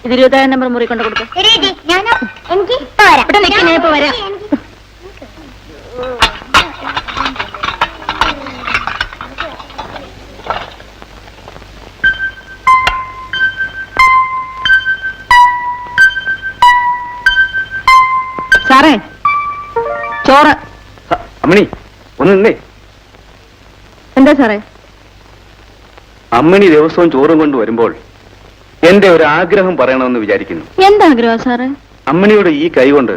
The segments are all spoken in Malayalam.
ഇത് 20,000 നമ്പർ മുറി കൊണ്ട് കൊടുക്കും. വരാം. സാറേ, ചോറ്. അമ്മണി ഒന്ന് നിന്നേ. എന്താ സാറേ? അമ്മണി ദിവസവും ചോറും കൊണ്ട് വരുമ്പോൾ എന്റെ ഒരു ആഗ്രഹം പറയണമെന്ന് വിചാരിക്കുന്നു. എന്താഗ്രഹം സാറേ? അമ്മണിയുടെ ഈ കൈ കൊണ്ട്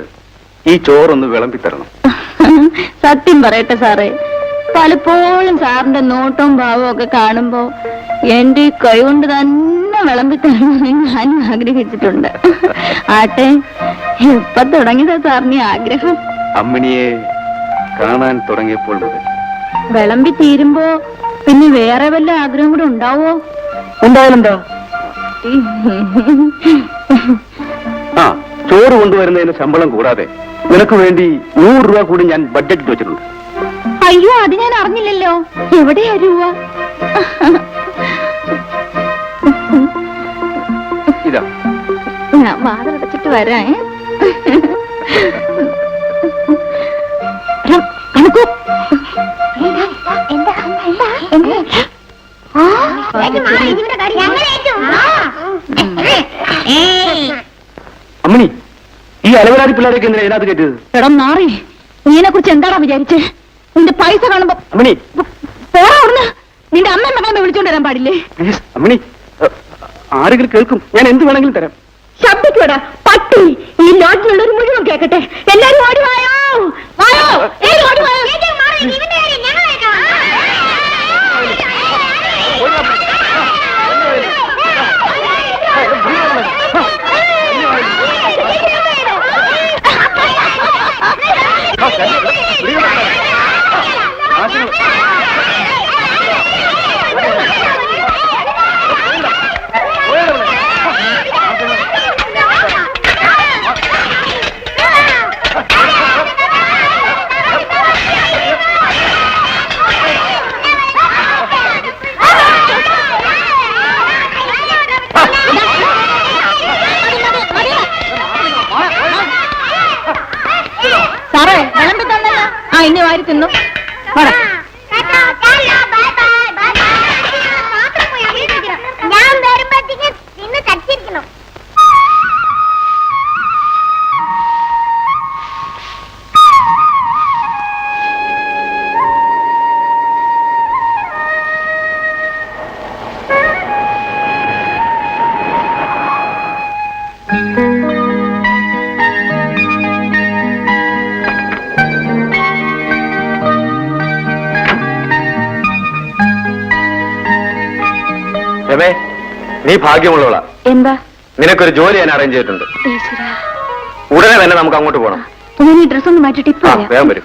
ഈ ചോറൊന്ന് വിളമ്പിത്തരണം. സത്യം പറയട്ടെ സാറേ, പലപ്പോഴും സാറിന്റെ നോട്ടവും ഭാവവും ഒക്കെ കാണുമ്പോ എന്റെ ഈ കൈ കൊണ്ട് തന്നെ വിളമ്പിത്തരണമെന്ന് ഞാൻ ആഗ്രഹിച്ചിട്ടുണ്ട്. ആട്ടെ, ഇപ്പൊ തുടങ്ങിയതാ സാറിന് ആഗ്രഹം? അമ്മണിയെ കാണാൻ തുടങ്ങിയപ്പോൾ മുതൽ. വിളമ്പി തീരുമ്പോ പിന്നെ വേറെ വല്ല ആഗ്രഹം കൂടെ ഉണ്ടാവോ? ഉണ്ടായാലെന്താ? ആ, ചോറ് കൊണ്ടുവരുന്നതിന് ശമ്പളം കൂടാതെ നിനക്ക് വേണ്ടി 100 രൂപ കൂടി ഞാൻ ബഡ്ജറ്റ് വെച്ചിട്ടുണ്ട്. അയ്യോ, അത് ഞാൻ അറിഞ്ഞില്ലല്ലോ. എവിടെയാ രൂപ? ഇതാ, ഞാൻ വാതിലടച്ചിട്ട് വരാം. അമ്മണി, ഈ അലവരാതി പിള്ളേരൊക്കെ എന്തിനാ ഇതിനകത്ത് കയറ്റത്? എടാ നാറി, നീനെ കുറിച്ച് എന്താടാ വിചാരിച്ചേ? നിന്റെ പൈസ കാണുമ്പോ അമ്മണി പോറാ. നിന്റെ അമ്മ മകളെ വിളിച്ചോണ്ട് വരാൻ പാടില്ലേ? അമ്മണി, ആരെങ്കിലും കേൾക്കും, ഞാൻ എന്ത് വേണമെങ്കിലും തരാം. ശബ്ദിക്കൂടാ പട്ടി. ഈ ലോഡ്ജിലുള്ളവർ മുഴുവൻ കേൾക്കട്ടെ. എല്ലാരും ഓടി വായോ, വായോ, ഓടി വായോ. സാറേ, വിളമ്പി തന്നല്ലോ. ആ, ഇനി വാരി തിന്നു. ഞാൻ വരുമ്പോഴത്തേക്ക് നിന്ന് കട്ടിരിക്കണം. രമേ, നീ ഭാഗ്യമുള്ളവളാ. എന്താ? നിനക്കൊരു ജോലി ഞാൻ അറേഞ്ച് ചെയ്തിട്ടുണ്ട്. ഉടനെ തന്നെ നമുക്ക് അങ്ങോട്ട് പോകണം. ഞാൻ ഈ ഡ്രസ് ഒന്ന് മാറ്റിട്ട് ഇപ്പൊ വേഗം വരും.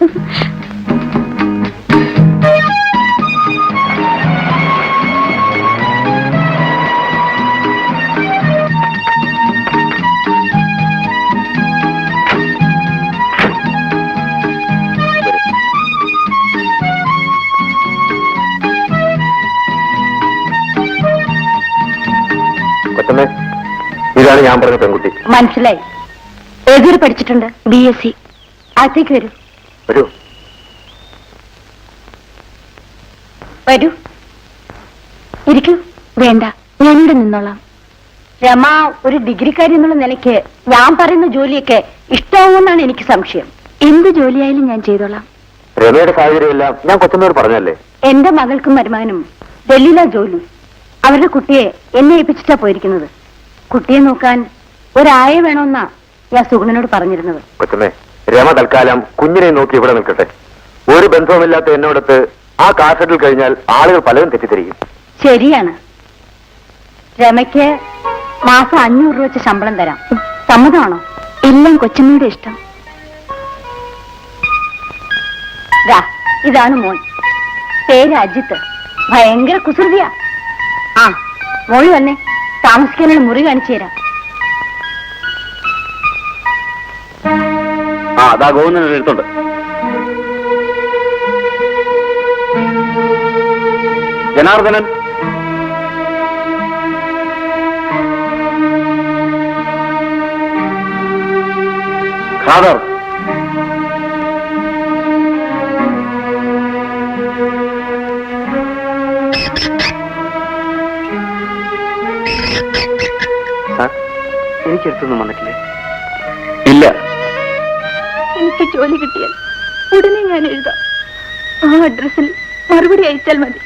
കൊച്ചമ്മേ, ഇതാണ് ഞാൻ പറഞ്ഞ പെൺകുട്ടി. മനസ്സിലായി. ഏതൊരു പഠിച്ചിട്ടുണ്ട്? BSc. അകത്തേക്ക് വരൂ. വരൂ. വരൂ, ഇരിക്കൂ. വേണ്ട, ഞാനിവിടെ നിന്നോളാം. രമ ഒരു ഡിഗ്രിക്കാരി എന്നുള്ള നിലയ്ക്ക് ഞാൻ പറയുന്ന ജോലിയൊക്കെ ഇഷ്ടമാവുമെന്നാണ് എനിക്ക് സംശയം. എന്ത് ജോലിയായാലും ഞാൻ ചെയ്തോളാം. രമയുടെ സാഹചര്യമെല്ലാം ഞാൻ കൊച്ചമ്മയോട് പറഞ്ഞല്ലേ. എന്റെ മകൾക്കും മരുമകനും ഡൽഹിയിലാ ജോലി. അവരുടെ കുട്ടിയെ എന്നെ ഏൽപ്പിച്ചിട്ടാ പോയിരിക്കുന്നത്. കുട്ടിയെ നോക്കാൻ ഒരായ വേണമെന്നാ ഞാൻ സുഗുണനോട് പറഞ്ഞിരുന്നത്. കൊച്ചമ്മേ, രമ തൽക്കാലം കുഞ്ഞിനെ നോക്കി ഇവിടെ നിൽക്കട്ടെ. ഒരു ബന്ധവുമില്ലാത്ത എന്നോടത്ത് ആ കാസറ്റിൽ കഴിഞ്ഞാൽ ആളുകൾ പലരും തെറ്റിദ്ധരിക്കും. ശരിയാണ്. രമയ്ക്ക് മാസം 500 രൂപ വെച്ച് ശമ്പളം തരാം. സമ്മതമാണോ? എല്ലാം കൊച്ചമ്മയുടെ ഇഷ്ടം. ഇതാണ് മോൻ. പേര് അജിത്ത്. ഭയങ്കര കുസൃതിയാ. ആ, മോള് വന്നേ, താമസിക്കാനുള്ള മുറി കാണിച്ചു തരാം. അതാ ഗോവിന്ദൻ എടുത്തോണ്ട്. ജനാർദ്ദനൻ. ഖാദർ. എനിക്കെടുത്തൊന്നും വന്നിട്ടില്ലേ? ഇല്ല. എനിക്ക് ജോലി കിട്ടിയാൽ ഉടനെ ഞാൻ എഴുതാം. ആ അഡ്രസ്സിൽ മറുപടി അയച്ചാൽ മതി.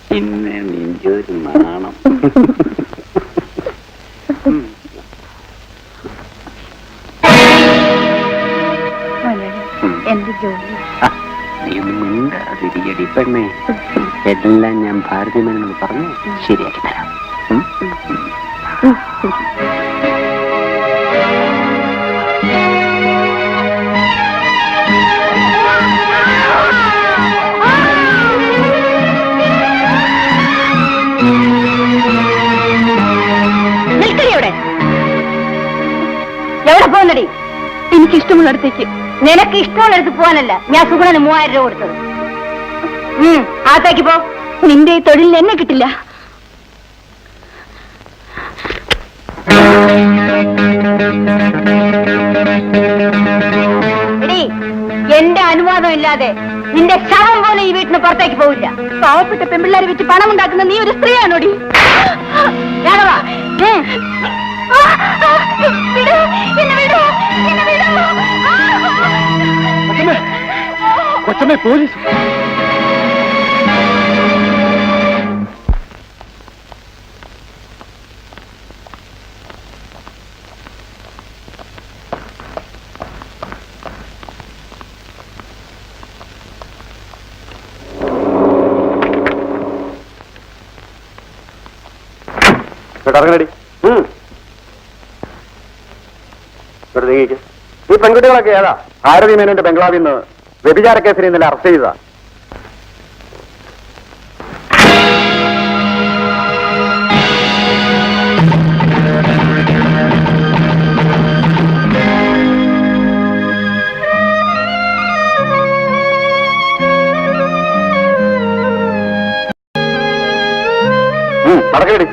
പിന്നെ നെഞ്ചൊരു നാണം. എന്റെ ജോലി നീ മിണ്ടാതിരിക്കടി പെണ്ണേ. എല്ലാം ഞാൻ ഭാരതീയമെന്ന് പറഞ്ഞ് ശരിയാക്കി തരാം. എവിടെ പോകുന്നടി? എനിക്കിഷ്ടമുള്ളിടത്തേക്ക്. നിനക്ക് ഇഷ്ടമുള്ളിടത്ത് പോകാനല്ല ഞാൻ സുഗുണന് 3000 രൂപ കൊടുത്തത്. അകത്തേക്ക് പോ. നിന്റെ ഈ തൊഴിലിന് എന്നെ കിട്ടില്ല. എടീ, എന്റെ അനുവാദം ഇല്ലാതെ നിന്റെ ശവം പോലെ ഈ വീട്ടിന് പുറത്തേക്ക് പോവില്ല. പാവപ്പെട്ട പെൺപിള്ളേരെ വെച്ച് പണം ഉണ്ടാക്കുന്ന നീ ഒരു സ്ത്രീയാണോടി? കൊച്ചമ്മേ, പോലീസ്. ഇറങ്ങടി. ഈ പെൺകുട്ടികളൊക്കെ ഏതാ? ഭാരതി മേനോന്റെ ബംഗ്ലാവിൽ നിന്ന് വ്യഭിചാര കേസിൽ ഇന്നലെ അറസ്റ്റ് ചെയ്തതാ. നടക്കടി.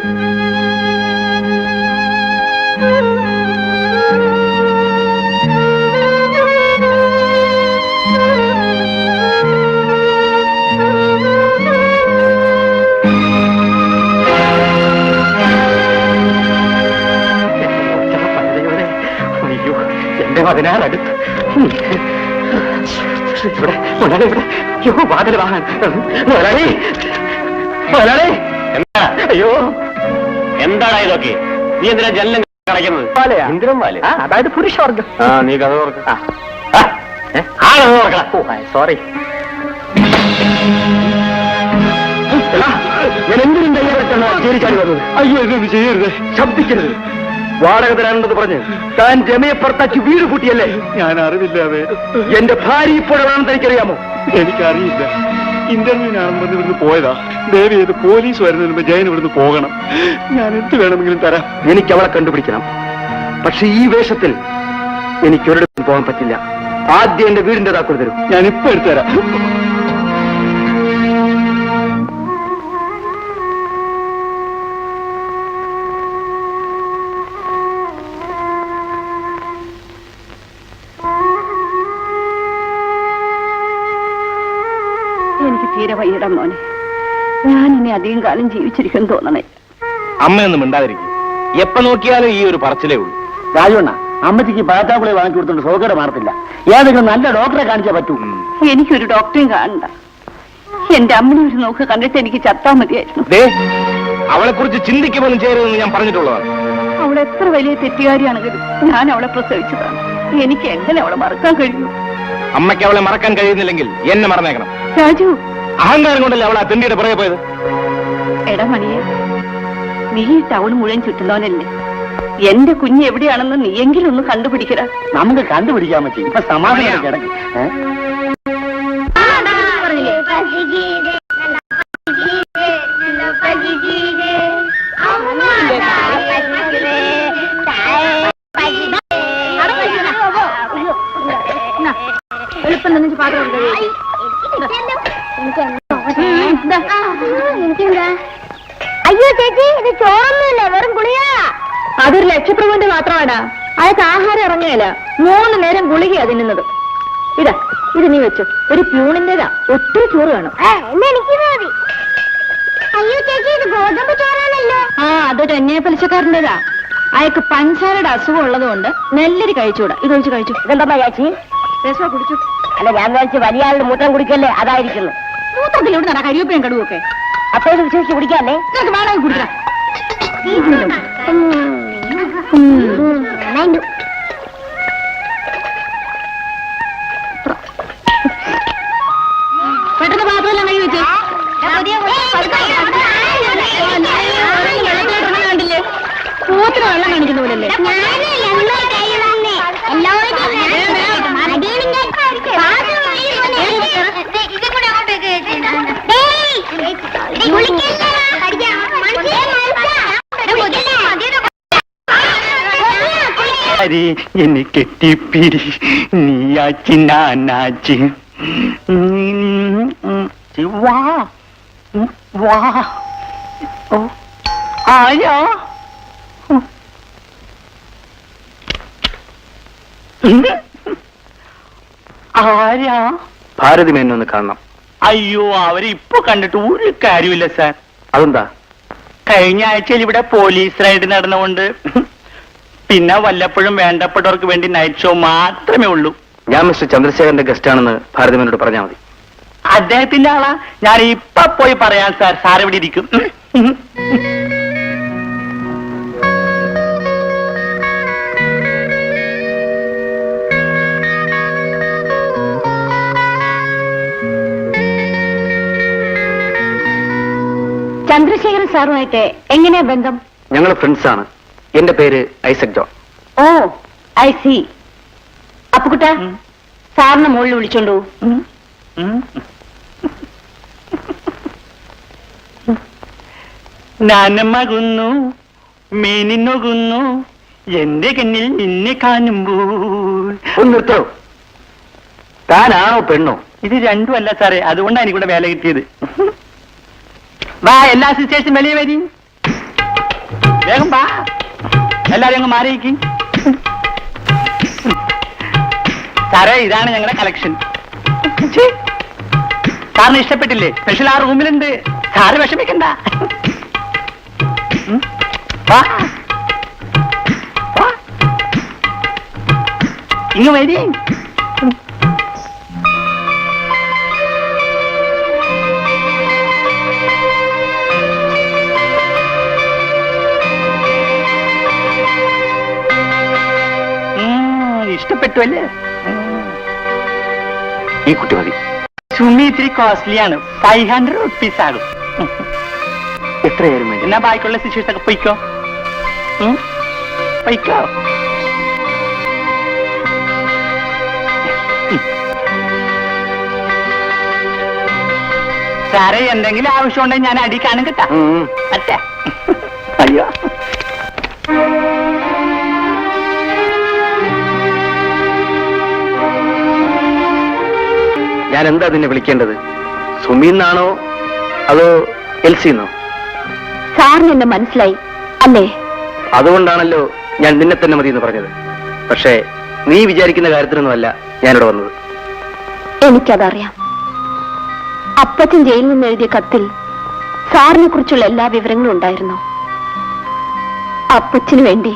അതിനടുത്ത് വാതിൽ വാഹൻ. അയ്യോ, എന്താണ് ഇതൊക്കെ? നീ എന്തിനാ ജനലും കളയ്ക്കുന്നത്? ഇന്ദ്രൻ വാല്, അതായത് പുരുഷവർഗം. നീ കഥ തുറക്ക. സോറി. ഞാൻ എന്തിനും തയ്യാറെടുത്താണ് ചേരിച്ചാടി വന്നത്. അയ്യോ, ഇതൊന്നും ചെയ്യരുത്, ശബ്ദിക്കരുത്. വാടക തരാനുണ്ടെന്ന് പറഞ്ഞ് താൻ രമയെ പുറത്താക്കി വീട് കൂട്ടിയല്ലേ? ഞാൻ അറിവില്ലാതെ. എന്റെ ഭാര്യ ഇപ്പോഴാണെന്ന് തനിക്കറിയാമോ? എനിക്കറിയില്ല. ഇന്റർവ്യൂവിനാണെന്ന് പറഞ്ഞ് ഇവിടുന്ന് പോയതാ. ദേവി ചെയ്ത് പോലീസ് വരുന്നതിന് മുമ്പ് ജയൻ ഇവിടുന്ന് പോകണം. ഞാൻ എന്ത് വേണമെങ്കിലും തരാം. എനിക്ക് അവളെ കണ്ടുപിടിക്കണം. പക്ഷെ ഈ വേഷത്തിൽ എനിക്ക് ഒരിടത്തും പോകാൻ പറ്റില്ല. ആദ്യം എന്റെ വീടിന്റെ താക്കോൽ തരും. ഞാൻ ഇപ്പൊ എടുത്തുതരാം. എനിക്ക് തീരെ വയ്യട മോനെ. ഞാൻ ഇനി അധികം കാലം ജീവിച്ചിരിക്കും തോന്നണേ. അമ്മയൊന്നും മിണ്ടാതിരിക്കും. എപ്പോ നോക്കിയാലും ഈ ഒരു പറച്ചിലേ ഉള്ളൂ. രാജുണ്ണ, അമ്മച്ചിക്ക് പാറ്റാക്കുളി വാങ്ങി കൊടുത്തോണ്ട് സൗകര്യം മാറത്തില്ല. ഏതെങ്കിലും നല്ല ഡോക്ടറെ കാണിച്ചേ പറ്റൂ. എനിക്കൊരു ഡോക്ടറെയും കാണണ്ട. എന്റെ അമ്മനെ ഒരു നോക്ക് കണ്ടിട്ട് എനിക്ക് ചത്താ മതിയായിരുന്നു. അവളെ കുറിച്ച് ചിന്തിക്കുമെന്ന് ചെയ്യരുതെന്ന് ഞാൻ പറഞ്ഞിട്ടുള്ളതാണ്. അവൾ എത്ര വലിയ തെറ്റുകാരിയാണെങ്കിലും ഞാൻ അവളെ പ്രസവിച്ചതാണ്. എനിക്ക് എങ്ങനെ അവളെ മറക്കാൻ കഴിയും? അമ്മയ്ക്ക് അവളെ മറക്കാൻ കഴിയുന്നില്ലെങ്കിൽ എന്നെ മറന്നേക്കണം. രാജു, അഹങ്കാരം കൊണ്ടല്ലേ അവൾ ആ തിണ്ടിയുടെ പുറകെ പോയത്. എടാ മണിയെ, നീ ഈ ടൗൺ മുഴുവൻ ചുറ്റുന്നവനല്ലേ? എന്റെ കുഞ്ഞ് എവിടെയാണെന്ന് നീയെങ്കിലും ഒന്ന് കണ്ടുപിടിക്കടാ. നമുക്ക് കണ്ടുപിടിക്കാൻ പറ്റും. ഇപ്പൊ സമാധാനം കിടക്കും. എളുപ്പം നിന്നിട്ട് പാത്രം അയ്യോ ചേച്ചി, ഇത് ചോറൊന്നുമില്ല, വെറും ഗുളിക. അതൊരു ലക്ഷപ്രഭുവിന്റെ മാത്രമാണ്. അയാൾക്ക് ആഹാരം ഇറങ്ങുകയല്ല, 3 നേരം ഗുളികയാ തിന്നുന്നത്. ഇതാ, ഇത് നീ വെച്ചു. ഒരു പ്യൂണിന്റേതാ, ഒത്തിരി ചോറ് വേണം. എന്നാ എനിക്ക് മതി. അയ്യോ ചേച്ചി, ഇത് ഗോതമ്പ് ചോറാണല്ലോ. അതൊരു അന്യായപ്പലിശക്കാരൻ്റെതാ. അയാൾക്ക് പഞ്ചസാരയുടെ അസുഖം ഉള്ളതുകൊണ്ട് നെല്ലരി കഴിച്ചുകൂടാ. ഇതൊഴിച്ച് കഴിച്ചു. ഇതെന്താ ചേച്ചി? രസോ കുടിച്ചു. അല്ല, ഞാൻ വിചാരിച്ചു വലിയ ആളുടെ മൂത്രം കുടിക്കല്ലേ, അതായിരിക്കുന്നു. മൂത്രത്തിലൂടെ നട കരിവേപ്പയും കടുവൊക്കെ അപ്പൊ ഇത് വിശ്വസിച്ച് കുടിക്കാല്ലേ? വേണമെങ്കിൽ കുടിക്കാം. പെട്ടെന്ന് പാത്രമെല്ലാം കൈ വെച്ച്. കണ്ടില്ലേ, പൂത്തിന് വെള്ളം കാണിക്കുന്ന പോലല്ലേ? എന്നെ കെട്ടിപ്പിടി നീയാച്ചി നാനാച്ചി വാ വാ ആരാ ആരാ? ഭാരതി മേനൊന്ന് കാണണം. അയ്യോ, അവരെ ഇപ്പൊ കണ്ടിട്ട് ഒരു കാര്യമില്ല സാർ. അതെന്താ? കഴിഞ്ഞ ആഴ്ചയിൽ ഇവിടെ പോലീസ് റൈഡ് നടന്നുകൊണ്ട് പിന്നെ വല്ലപ്പോഴും വേണ്ടപ്പെട്ടവർക്ക് വേണ്ടി നൈറ്റ് ഷോ മാത്രമേ ഉള്ളൂ. ഞാൻ മിസ്റ്റർ ചന്ദ്രശേഖരന്റെ ഗസ്റ്റ് ആണെന്ന് ഭാരതി മേനോട് പറഞ്ഞാൽ മതി. അദ്ദേഹത്തിന്റെ ആളാ? ഞാൻ ഇപ്പൊ പോയി പറയാം സാർ. സാർ ഇവിടെ ഇരിക്കും. ചന്ദ്രശേഖരൻ സാറുമായിട്ട് എങ്ങനെയാ ബന്ധം? ഞങ്ങൾ ഫ്രണ്ട്സ് ആണ്. എന്റെ പേര് Isaac John. Oh, I see. അപ്പുകുട്ട, സാറിനെ മുകളിൽ വിളിച്ചോണ്ടു. നാനമകുന്നു മേനിന്നൊകുന്നു എന്റെ കണ്ണിൽ നിന്നെ കാണുമ്പോൾ. ഒന്ന് നിർത്തോ? താനാണോ പെണ്ണോ? ഇത് രണ്ടും അല്ല സാറേ, അതുകൊണ്ടാണ് എനിക്കിവിടെ വേല കിട്ടിയത്. വാ, എല്ലാ സിസ്റ്റേഴ്സും വെളിയെ വരി. വേഗം വാ, എല്ലാരും അങ്ങ് മാറിയിക്ക്. സാറേ, ഇതാണ് ഞങ്ങളുടെ കളക്ഷൻ. സാറിന് ഇഷ്ടപ്പെട്ടില്ലേ? സ്പെഷ്യൽ ആ റൂമിലുണ്ട്. സാറ് വിഷമിക്കണ്ട. വാ, ഇങ്ങ് വരി. ഇഷ്ടപ്പെട്ടു അല്ലേ? ഈ കുട്ടി മതി. സുമി ഇത്തിരി കോസ്റ്റ്ലിയാണ്. 500 rupees ആകും. എത്രയായിരുന്നു? എന്നാ ബാക്കിയുള്ള സിസ്റ്റേഴ്സ് ഒക്കെ പൊയ്ക്കോ. പൊയ്ക്കോ. സാറേ, എന്തെങ്കിലും ആവശ്യമുണ്ടെങ്കിൽ ഞാൻ അടി കാണും കേട്ടാ. അച്ഛാ, അയ്യോ. ഞാൻ എന്താ നിന്നെ വിളിക്കേണ്ടത്? സുമിന്നാണോ അതോ എൽസിന്നോ? സാറിന് എന്നെ മനസ്സിലായി അല്ലേ? അതുകൊണ്ടാണല്ലോ ഞാൻ നിന്നെ തന്നെ മതി എന്ന് പറഞ്ഞത്. പക്ഷേ നീ വിചാരിക്കുന്ന കാര്യത്തിനൊന്നുമല്ല ഞാനിവിടെ വന്നത്. എനിക്കതറിയാം. അപ്പച്ചൻ ജയിലിൽ നിന്ന് എഴുതിയ കത്തിൽ സാറിനെ കുറിച്ചുള്ള എല്ലാ വിവരങ്ങളും ഉണ്ടായിരുന്നു. അപ്പച്ചന് വേണ്ടി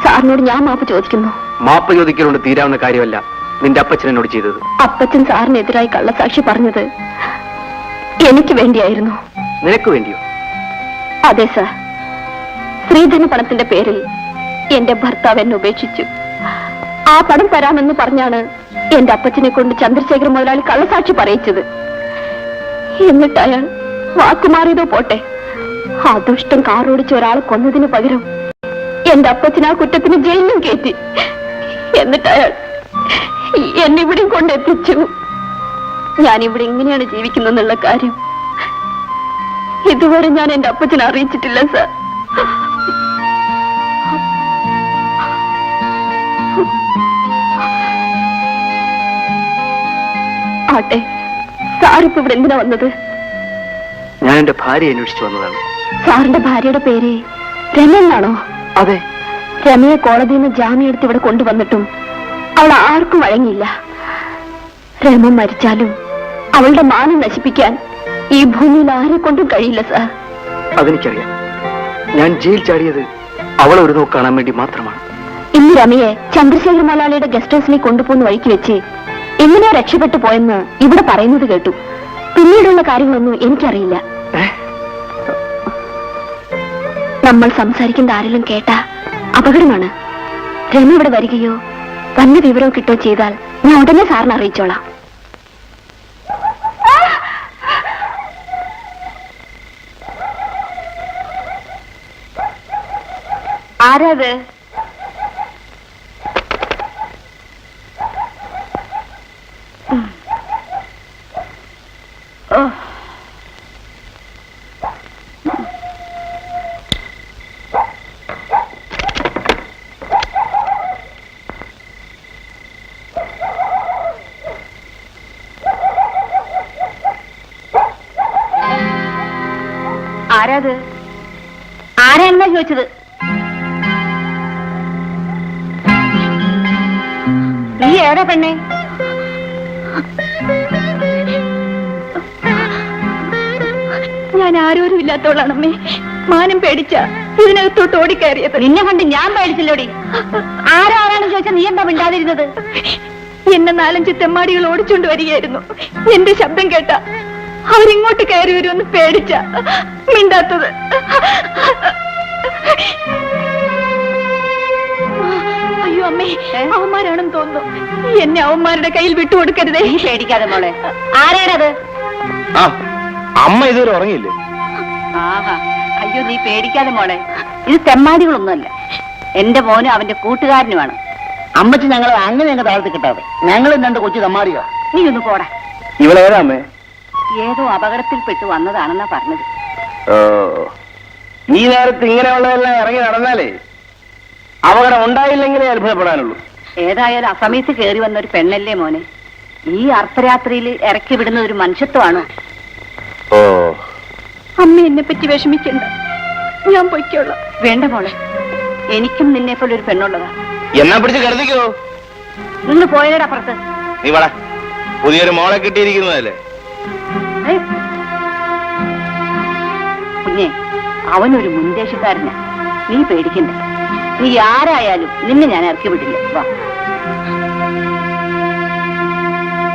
സാറിനോട് ഞാൻ മാപ്പ് ചോദിക്കുന്നു. മാപ്പ് ചോദിക്കലുകൊണ്ട് തീരാവുന്ന കാര്യമല്ല. നിന്റെ അപ്പച്ചൻ എന്നോട് ചെയ്തത്? അപ്പച്ചൻ സാറിനെതിരായി കള്ളസാക്ഷി പറഞ്ഞത് എനിക്ക് വേണ്ടിയായിരുന്നു. നിനക്ക് വേണ്ടിയോ? അതെ സാർ. സ്ത്രീധന പണത്തിന്റെ പേരിൽ എന്റെ ഭർത്താവ് എന്നെ ഉപേക്ഷിച്ചു. ആ പണം തരാമെന്ന് പറഞ്ഞാണ് എന്റെ അപ്പച്ചനെ കൊണ്ട് ചന്ദ്രശേഖര മുതലാളി കള്ളസാക്ഷി പറയിച്ചത്. എന്നിട്ട് അയാൾ വാക്കുമാറിയതോ പോട്ടെ, ആ ദുഷ്ടം കാറോടിച്ച് ഒരാളെ കൊന്നതിന് പകരം എന്റെ അപ്പച്ചൻ ആ കുറ്റത്തിന് ജയിലിലും കയറ്റി. എന്നിട്ട് അയാൾ എന്നിവിടെയും കൊണ്ടെത്തിച്ചു. ഞാനിവിടെ ഇങ്ങനെയാണ് ജീവിക്കുന്നെന്നുള്ള കാര്യം ഇതുവരെ ഞാൻ എന്റെ അപ്പച്ചനെ അറിയിച്ചിട്ടില്ല സാർ. ആട്ടെ, സാറിപ്പോ ഇവിടെ എന്തിനാ വന്നത്? ഞാൻ എന്റെ ഭാര്യയെ അന്വേഷിച്ചു വന്നതാണ്. സാറിന്റെ ഭാര്യയുടെ പേര് രമ എന്നാണോ? അതെ. രമയെ കോടതിയിൽ നിന്ന് ജാമ്യം എടുത്ത് ഇവിടെ കൊണ്ടുവന്നിട്ടും അവൾ ആർക്കും വഴങ്ങിയില്ല. രമ മരിച്ചാലും അവളുടെ മാനം നശിപ്പിക്കാൻ ഈ ഭൂമിയിൽ ആരെ കൊണ്ടും കഴിയില്ല സാർ. അതെനിക്കറിയാം. ഞാൻ ജയിൽ ചാടിയത് അവളെ ഒരു നോക്ക് കാണാൻ വേണ്ടി മാത്രമാണ്. ഇന്ന് രമയെ ചന്ദ്രശേഖര മുതലാളിയുടെ ഗസ്റ്റ് ഹൗസിലേക്ക് കൊണ്ടുപോകുന്ന വഴിക്ക് വെച്ച് എങ്ങനെയോ രക്ഷപ്പെട്ടു പോയെന്ന് ഇവിടെ പറയുന്നത് കേട്ടു. പിന്നീടുള്ള കാര്യങ്ങളൊന്നും എനിക്കറിയില്ല. നമ്മൾ സംസാരിക്കുന്ന ആരെങ്കിലും കേട്ടാ അപകടമാണ്. രമ ഇവിടെ വരികയോ വന്ന വിവരം കിട്ടുകയോ ചെയ്താൽ ഞാൻ ഉടനെ സാറിനെ അറിയിച്ചോളാം. ആരാത്? ആരാത്? ആരാണെന്നാ ചോദിച്ചത്? നീ ഏതാ പെണ്ണെ? ഞാൻ ആരോരും ഇല്ലാത്തോളാണമ്മേ. മാനം പേടിച്ച ഇതിനകത്തോട്ട് ഓടിക്കയറിയത്. നിന്നെ കണ്ട് ഞാൻ പേടിച്ചില്ലോടി. ആരാണെന്ന് ചോദിച്ചാൽ നീ എന്താ മിണ്ടാതിരുന്നത്? എന്നെ 4-5 തെമ്മാടികൾ ഓടിച്ചോണ്ട് വരികയായിരുന്നു. എന്റെ ശബ്ദം കേട്ട അവരിങ്ങോട്ട് കയറി വരുമെന്ന് പേടിച്ച മിണ്ടാത്തത്. അയ്യോ അമ്മേ, അവന്മാരാണെന്ന് തോന്നുന്നു. എന്നെ അവന്മാരുടെ കയ്യിൽ വിട്ടുകൊടുക്കരുതേ. പേടിക്കാതെ മോളെ. ആരാണത്? അമ്മ ഇതുവരെ ഉറങ്ങിയില്ലേ? ആഹാ, അയ്യോ നീ പേടിക്കാതെ മോളെ. ഇത് തെമ്മാടികളൊന്നുമല്ല. എന്റെ മോനും അവന്റെ കൂട്ടുകാരനുമാണ്. അമ്മച്ചി ഞങ്ങളെ അങ്ങനെ അങ്ങ് താഴ്ത്തി കിട്ടാതെ. ഞങ്ങളും 2 കൊച്ചു തമ്മാടിയോ. നീ ഒന്ന് പോടാ. ഇവളേതാ അമ്മേ? ഏതോ അപകടത്തിൽപ്പെട്ടു വന്നതാണെന്നാ പറഞ്ഞത്. ഈ നേരത്ത് ഇങ്ങനെയുള്ളതെല്ലാം ഇറങ്ങി നടന്നാലേ അപകടം ഉണ്ടായില്ലെങ്കിലേ അത്ഭുതപ്പെടാനുള്ളൂ. ഏതായാലും അസമയത്ത് കയറി വന്ന ഒരു പെണ്ണല്ലേ മോനെ. ഈ അർദ്ധരാത്രിയിൽ ഇറക്കി വിടുന്ന ഒരു മനുഷ്യത്വമാണോ? അമ്മ എന്നെ പറ്റി വിഷമിക്കണ്ട, ഞാൻ പൊയ്ക്കോളാം. വേണ്ട മോളെ, എനിക്കും നിന്നെ പോലെ ഒരു പെണ്ണുള്ളതാ. എന്നാ പിടിച്ച് കരുതിക്കോ. നിന്ന് പോയയുടെ അപ്പുറത്ത്. നീ വള, പുതിയൊരു മോളെ കിട്ടിയിരിക്കുന്നതല്ലേ. കുഞ്ഞെ, അവനൊരു മുൻദേശക്കാരനാ. നീ പേടിക്കണ്ട. നീ ആരായാലും നിന്നെ ഞാൻ ഇറക്കി വിടില്ല. വാ.